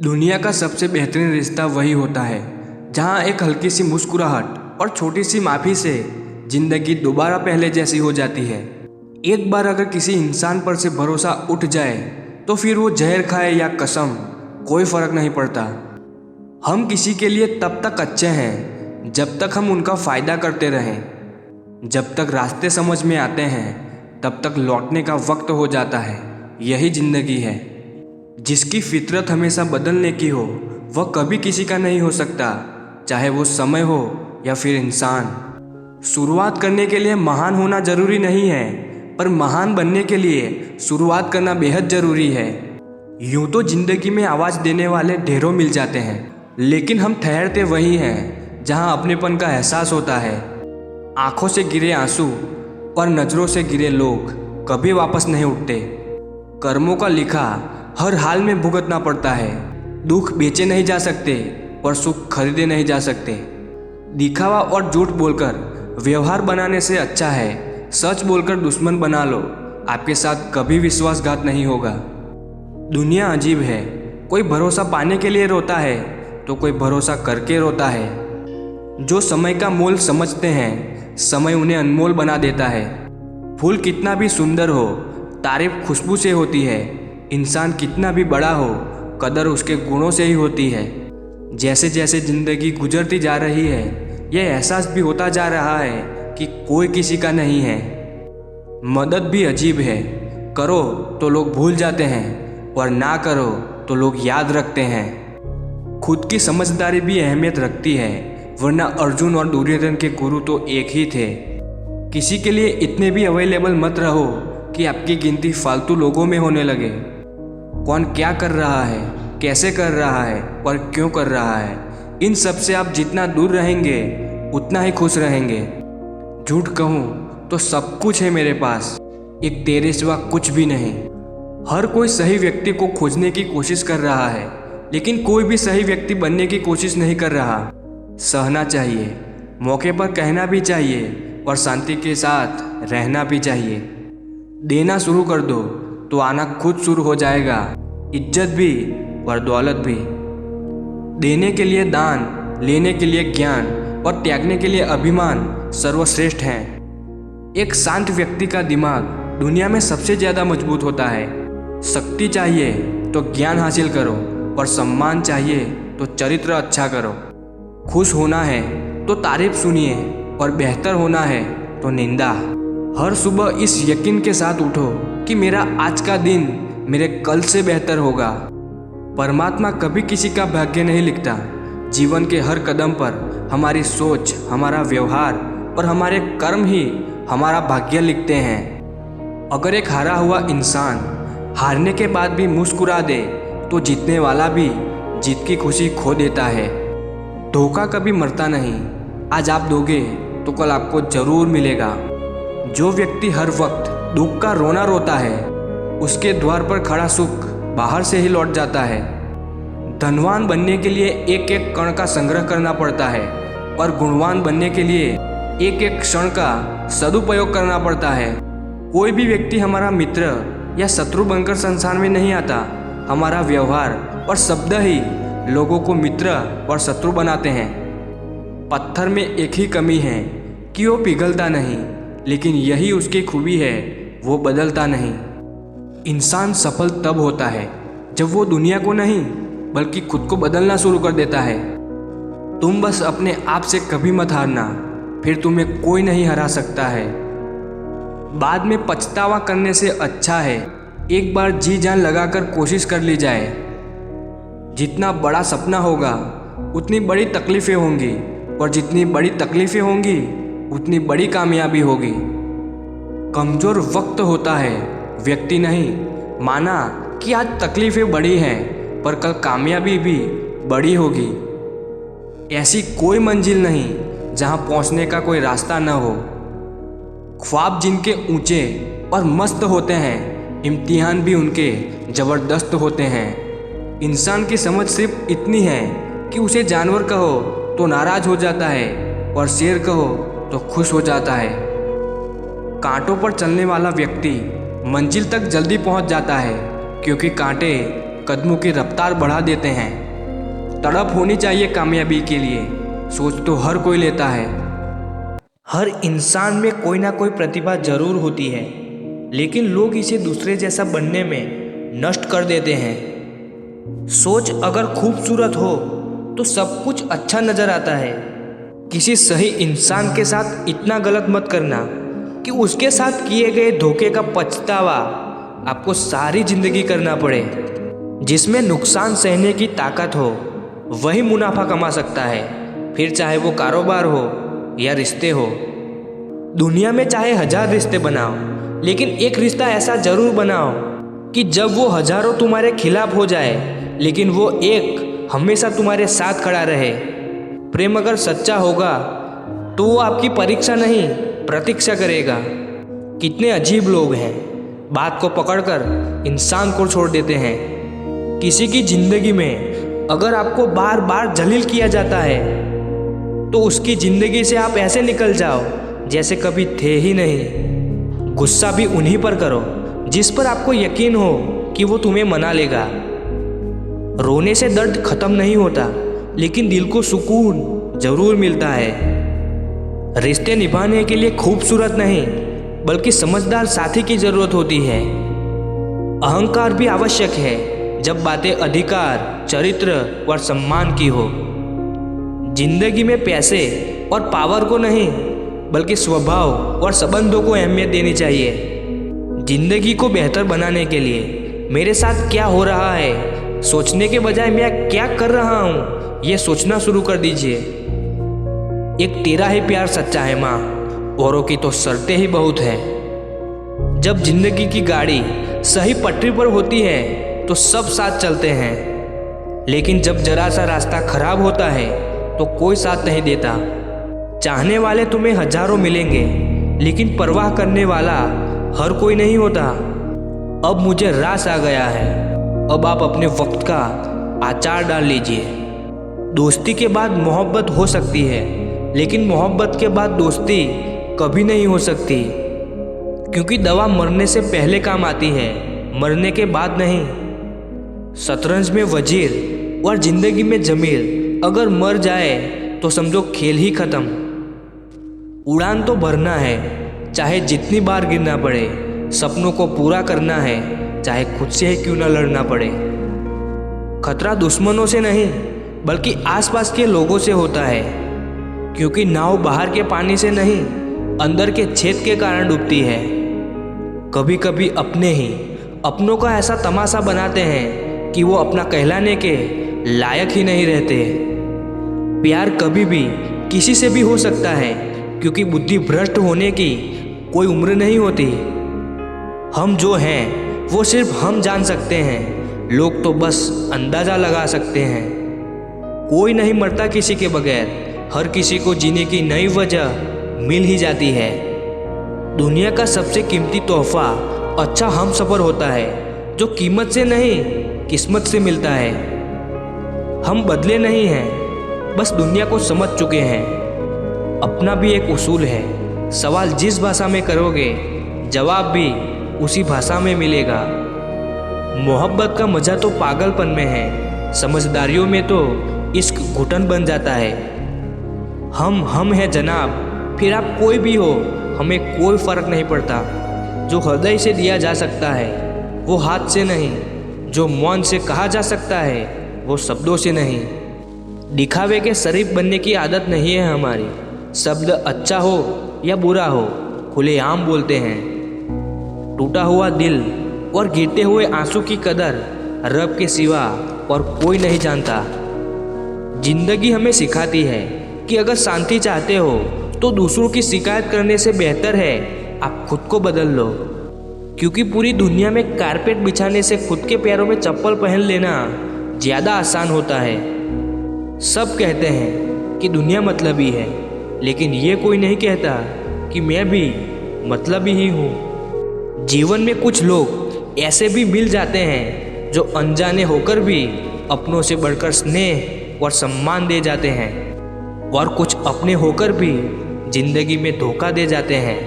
दुनिया का सबसे बेहतरीन रिश्ता वही होता है जहाँ एक हल्की सी मुस्कुराहट और छोटी सी माफ़ी से जिंदगी दोबारा पहले जैसी हो जाती है। एक बार अगर किसी इंसान पर से भरोसा उठ जाए तो फिर वो जहर खाए या कसम, कोई फ़र्क नहीं पड़ता। हम किसी के लिए तब तक अच्छे हैं जब तक हम उनका फ़ायदा करते रहें। जब तक रास्ते समझ में आते हैं तब तक लौटने का वक्त हो जाता है। यही ज़िंदगी है। जिसकी फितरत हमेशा बदलने की हो वह कभी किसी का नहीं हो सकता, चाहे वो समय हो या फिर इंसान। शुरुआत करने के लिए महान होना ज़रूरी नहीं है, पर महान बनने के लिए शुरुआत करना बेहद ज़रूरी है। यूँ तो ज़िंदगी में आवाज़ देने वाले ढेरों मिल जाते हैं, लेकिन हम ठहरते वही हैं जहाँ अपनेपन का एहसास होता है। आँखों से गिरे आंसू और नज़रों से गिरे लोग कभी वापस नहीं उठते। कर्मों का लिखा हर हाल में भुगतना पड़ता है। दुख बेचे नहीं जा सकते और सुख खरीदे नहीं जा सकते। दिखावा और झूठ बोलकर व्यवहार बनाने से अच्छा है सच बोलकर दुश्मन बना लो, आपके साथ कभी विश्वासघात नहीं होगा। दुनिया अजीब है, कोई भरोसा पाने के लिए रोता है तो कोई भरोसा करके रोता है। जो समय का मोल समझते हैं, समय उन्हें अनमोल बना देता है। फूल कितना भी सुंदर हो, तारीफ खुशबू से होती है। इंसान कितना भी बड़ा हो, कदर उसके गुणों से ही होती है। जैसे जैसे ज़िंदगी गुजरती जा रही है, यह एहसास भी होता जा रहा है कि कोई किसी का नहीं है। मदद भी अजीब है, करो तो लोग भूल जाते हैं और ना करो तो लोग याद रखते हैं। खुद की समझदारी भी अहमियत रखती है, वरना अर्जुन और दुर्योधन के गुरु तो एक ही थे। किसी के लिए इतने भी अवेलेबल मत रहो कि आपकी गिनती फालतू लोगों में होने लगे। कौन क्या कर रहा है, कैसे कर रहा है और क्यों कर रहा है, इन सब से आप जितना दूर रहेंगे उतना ही खुश रहेंगे। झूठ कहूँ तो सब कुछ है मेरे पास, एक तेरे सिवा कुछ भी नहीं। हर कोई सही व्यक्ति को खोजने की कोशिश कर रहा है, लेकिन कोई भी सही व्यक्ति बनने की कोशिश नहीं कर रहा। सहना चाहिए, मौके पर कहना भी चाहिए और शांति के साथ रहना भी चाहिए। देना शुरू कर दो तो आना खुद शुरू हो जाएगा, इज्जत भी और दौलत भी। देने के लिए दान, लेने के लिए ज्ञान और त्यागने के लिए अभिमान सर्वश्रेष्ठ हैं। एक शांत व्यक्ति का दिमाग दुनिया में सबसे ज़्यादा मजबूत होता है। शक्ति चाहिए तो ज्ञान हासिल करो और सम्मान चाहिए तो चरित्र अच्छा करो। खुश होना है तो तारीफ सुनिए और बेहतर होना है तो निंदा। हर सुबह इस यकीन के साथ उठो कि मेरा आज का दिन मेरे कल से बेहतर होगा। परमात्मा कभी किसी का भाग्य नहीं लिखता। जीवन के हर कदम पर हमारी सोच, हमारा व्यवहार और हमारे कर्म ही हमारा भाग्य लिखते हैं। अगर एक हारा हुआ इंसान हारने के बाद भी मुस्कुरा दे तो जीतने वाला भी जीत की खुशी खो देता है। धोखा कभी मरता नहीं, आज आप दोगे तो कल आपको जरूर मिलेगा। जो व्यक्ति हर वक्त दुख का रोना रोता है, उसके द्वार पर खड़ा सुख बाहर से ही लौट जाता है। धनवान बनने के लिए एक एक कण का संग्रह करना पड़ता है और गुणवान बनने के लिए एक एक क्षण का सदुपयोग करना पड़ता है। कोई भी व्यक्ति हमारा मित्र या शत्रु बनकर संसार में नहीं आता। हमारा व्यवहार और शब्द ही लोगों को मित्र और शत्रु बनाते हैं। पत्थर में एक ही कमी है कि वो पिघलता नहीं, लेकिन यही उसकी खूबी है, वो बदलता नहीं। इंसान सफल तब होता है जब वो दुनिया को नहीं बल्कि खुद को बदलना शुरू कर देता है। तुम बस अपने आप से कभी मत हारना, फिर तुम्हें कोई नहीं हरा सकता है। बाद में पछतावा करने से अच्छा है एक बार जी जान लगाकर कोशिश कर ली जाए। जितना बड़ा सपना होगा उतनी बड़ी तकलीफ़ें होंगी, और जितनी बड़ी तकलीफ़ें होंगी उतनी बड़ी कामयाबी होगी। कमज़ोर वक्त होता है, व्यक्ति नहीं। माना कि आज तकलीफ़ें बड़ी हैं पर कल कामयाबी भी बड़ी होगी। ऐसी कोई मंजिल नहीं जहां पहुंचने का कोई रास्ता न हो। ख्वाब जिनके ऊंचे और मस्त होते हैं, इम्तिहान भी उनके ज़बरदस्त होते हैं। इंसान की समझ सिर्फ इतनी है कि उसे जानवर कहो तो नाराज़ हो जाता है और शेर कहो तो खुश हो जाता है। कांटों पर चलने वाला व्यक्ति मंजिल तक जल्दी पहुंच जाता है, क्योंकि कांटे कदमों की रफ्तार बढ़ा देते हैं। तड़प होनी चाहिए कामयाबी के लिए, सोच तो हर कोई लेता है। हर इंसान में कोई ना कोई प्रतिभा जरूर होती है, लेकिन लोग इसे दूसरे जैसा बनने में नष्ट कर देते हैं। सोच अगर खूबसूरत हो तो सब कुछ अच्छा नजर आता है। किसी सही इंसान के साथ इतना गलत मत करना कि उसके साथ किए गए धोखे का पछतावा आपको सारी जिंदगी करना पड़े। जिसमें नुकसान सहने की ताकत हो वही मुनाफा कमा सकता है, फिर चाहे वो कारोबार हो या रिश्ते हो। दुनिया में चाहे 1000 रिश्ते बनाओ, लेकिन एक रिश्ता ऐसा जरूर बनाओ कि जब वो हजारों तुम्हारे खिलाफ हो जाए, लेकिन वो एक हमेशा तुम्हारे साथ खड़ा रहे। प्रेम अगर सच्चा होगा तो वो आपकी परीक्षा नहीं, प्रतीक्षा करेगा। कितने अजीब लोग हैं, बात को पकड़कर इंसान को छोड़ देते हैं। किसी की जिंदगी में अगर आपको बार बार जलील किया जाता है तो उसकी जिंदगी से आप ऐसे निकल जाओ जैसे कभी थे ही नहीं। गुस्सा भी उन्हीं पर करो जिस पर आपको यकीन हो कि वो तुम्हें मना लेगा। रोने से दर्द खत्म नहीं होता, लेकिन दिल को सुकून जरूर मिलता है। रिश्ते निभाने के लिए खूबसूरत नहीं बल्कि समझदार साथी की जरूरत होती है। अहंकार भी आवश्यक है जब बातें अधिकार, चरित्र और सम्मान की हो। जिंदगी में पैसे और पावर को नहीं बल्कि स्वभाव और संबंधों को अहमियत देनी चाहिए। जिंदगी को बेहतर बनाने के लिए मेरे साथ क्या हो रहा है सोचने के बजाय मैं क्या कर रहा हूँ ये सोचना शुरू कर दीजिए। एक तेरा ही प्यार सच्चा है माँ, औरों की तो शर्तें ही बहुत हैं। जब जिंदगी की गाड़ी सही पटरी पर होती है तो सब साथ चलते हैं, लेकिन जब जरा सा रास्ता खराब होता है तो कोई साथ नहीं देता। चाहने वाले तुम्हें हजारों मिलेंगे, लेकिन परवाह करने वाला हर कोई नहीं होता। अब मुझे रास आ गया है, अब आप अपने वक्त का आचार डाल लीजिए। दोस्ती के बाद मोहब्बत हो सकती है, लेकिन मोहब्बत के बाद दोस्ती कभी नहीं हो सकती, क्योंकि दवा मरने से पहले काम आती है, मरने के बाद नहीं। शतरंज में वजीर और जिंदगी में जमीर अगर मर जाए तो समझो खेल ही खत्म। उड़ान तो भरना है, चाहे जितनी बार गिरना पड़े। सपनों को पूरा करना है, चाहे खुद से ही क्यों न लड़ना पड़े। खतरा दुश्मनों से नहीं बल्कि आसपास के लोगों से होता है, क्योंकि नाव बाहर के पानी से नहीं अंदर के छेद के कारण डूबती है। कभी कभी अपनों का ऐसा तमाशा बनाते हैं कि वो अपना कहलाने के लायक ही नहीं रहते। प्यार कभी भी किसी से भी हो सकता है, क्योंकि बुद्धि भ्रष्ट होने की कोई उम्र नहीं होती। हम जो हैं वो सिर्फ हम जान सकते हैं, लोग तो बस अंदाजा लगा सकते हैं। कोई नहीं मरता किसी के बगैर, हर किसी को जीने की नई वजह मिल ही जाती है। दुनिया का सबसे कीमती तोहफा अच्छा हम सफ़र होता है, जो कीमत से नहीं किस्मत से मिलता है। हम बदले नहीं हैं, बस दुनिया को समझ चुके हैं। अपना भी एक उसूल है, सवाल जिस भाषा में करोगे जवाब भी उसी भाषा में मिलेगा। मोहब्बत का मज़ा तो पागलपन में है, समझदारियों में तो इश्क घुटन बन जाता है। हम हैं जनाब, फिर आप कोई भी हो, हमें कोई फ़र्क नहीं पड़ता। जो हृदय से दिया जा सकता है वो हाथ से नहीं, जो मौन से कहा जा सकता है वो शब्दों से नहीं। दिखावे के शरीफ बनने की आदत नहीं है हमारी। शब्द अच्छा हो या बुरा हो खुलेआम बोलते हैं। टूटा हुआ दिल और गिरते हुए आंसू की कदर रब के सिवा और कोई नहीं जानता। जिंदगी हमें सिखाती है कि अगर शांति चाहते हो तो दूसरों की शिकायत करने से बेहतर है आप खुद को बदल लो, क्योंकि पूरी दुनिया में कारपेट बिछाने से खुद के पैरों में चप्पल पहन लेना ज़्यादा आसान होता है। सब कहते हैं कि दुनिया मतलबी है, लेकिन ये कोई नहीं कहता कि मैं भी मतलबी ही हूँ। जीवन में कुछ लोग ऐसे भी मिल जाते हैं जो अनजाने होकर भी अपनों से बढ़कर स्नेह और सम्मान दे जाते हैं, और कुछ अपने होकर भी जिंदगी में धोखा दे जाते हैं।